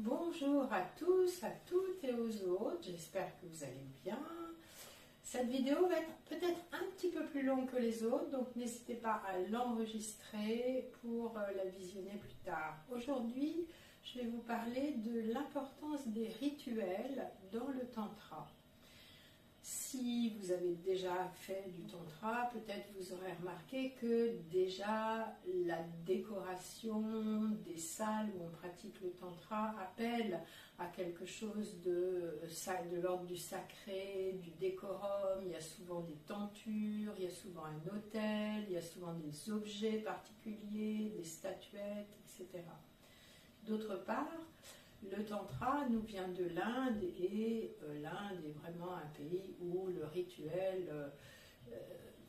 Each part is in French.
Bonjour à tous, à toutes et aux autres, j'espère que vous allez bien. Cette vidéo va être peut-être un petit peu plus longue que les autres, donc n'hésitez pas à l'enregistrer pour la visionner plus tard. Aujourd'hui, je vais vous parler de l'importance des rituels dans le tantra. Si vous avez déjà fait du tantra, peut-être vous aurez remarqué que déjà la décoration des salles où on pratique le tantra appelle à quelque chose de l'ordre du sacré, du décorum. Il y a souvent des tentures, il y a souvent un autel, il y a souvent des objets particuliers, des statuettes, etc. D'autre part, le tantra nous vient de l'Inde et l'Inde est vraiment un pays où le rituel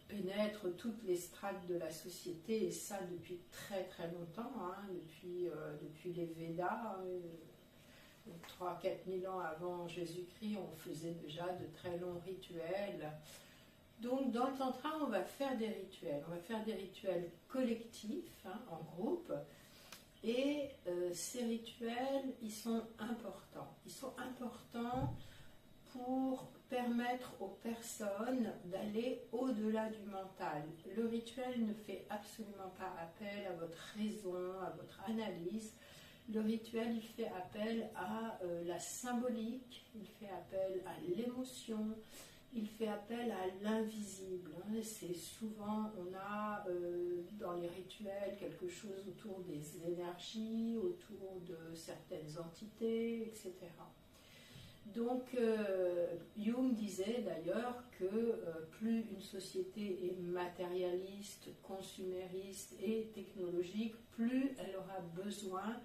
pénètre toutes les strates de la société et ça depuis très très longtemps, depuis les Védas, 3-4 000 ans avant Jésus-Christ, on faisait déjà de très longs rituels. Donc dans le tantra, on va faire des rituels collectifs, en groupe. Et ces rituels, ils sont importants. Ils sont importants pour permettre aux personnes d'aller au-delà du mental. Le rituel ne fait absolument pas appel à votre raison, à votre analyse. Le rituel, il fait appel à la symbolique, il fait appel à l'émotion, il fait appel à l'invisible. C'est souvent, on a dans les rituels quelque chose autour des énergies, autour de certaines entités, etc. Donc, Jung disait d'ailleurs que plus une société est matérialiste, consumériste et technologique, plus elle aura besoin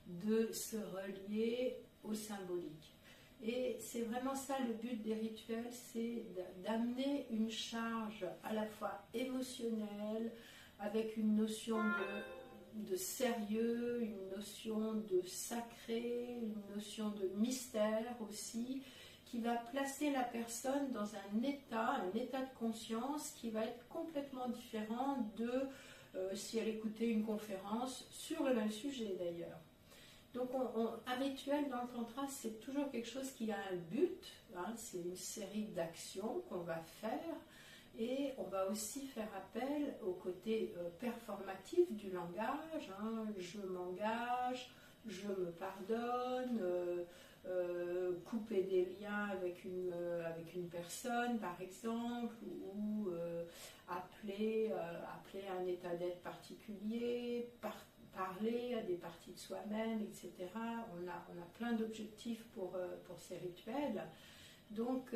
de se relier au symbolique. Et c'est vraiment ça le but des rituels, c'est d'amener une charge à la fois émotionnelle, avec une notion de sérieux, une notion de sacré, une notion de mystère aussi, qui va placer la personne dans un état de conscience qui va être complètement différent de si elle écoutait une conférence sur le même sujet d'ailleurs. Donc un rituel dans le tantra, c'est toujours quelque chose qui a un but, c'est une série d'actions qu'on va faire et on va aussi faire appel au côté performatif du langage, je m'engage, je me pardonne, couper des liens avec une personne par exemple, ou appeler un état d'être particulier, parler à des parties de soi-même, etc. On a plein d'objectifs pour ces rituels. Donc,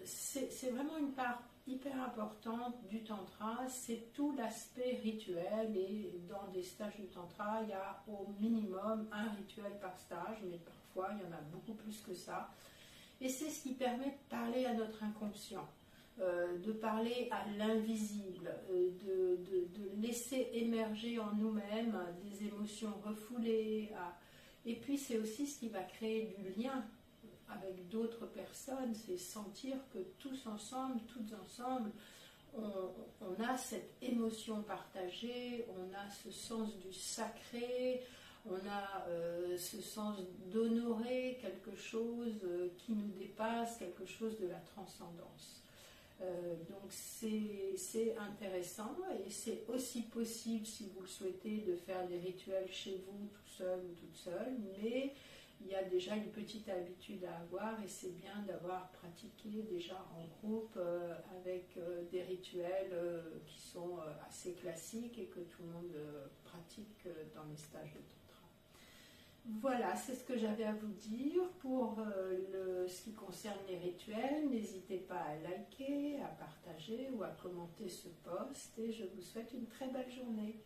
c'est vraiment une part hyper importante du tantra, c'est tout l'aspect rituel. Et dans des stages du tantra, il y a au minimum un rituel par stage, mais parfois il y en a beaucoup plus que ça. Et c'est ce qui permet de parler à notre inconscient. De parler à l'invisible, de laisser émerger en nous-mêmes des émotions refoulées. Et puis c'est aussi ce qui va créer du lien avec d'autres personnes, c'est sentir que tous ensemble, toutes ensemble, on a cette émotion partagée, on a ce sens du sacré, on a ce sens d'honorer quelque chose qui nous dépasse, quelque chose de la transcendance. Donc c'est intéressant et c'est aussi possible, si vous le souhaitez, de faire des rituels chez vous tout seul ou toute seule, mais il y a déjà une petite habitude à avoir et c'est bien d'avoir pratiqué déjà en groupe avec des rituels qui sont assez classiques et que tout le monde pratique dans les stages de tantra. Voilà, c'est ce que j'avais à vous dire pour ce qui concerne les rituels. N'hésitez pas à liker, à partager ou à commenter ce post et je vous souhaite une très belle journée.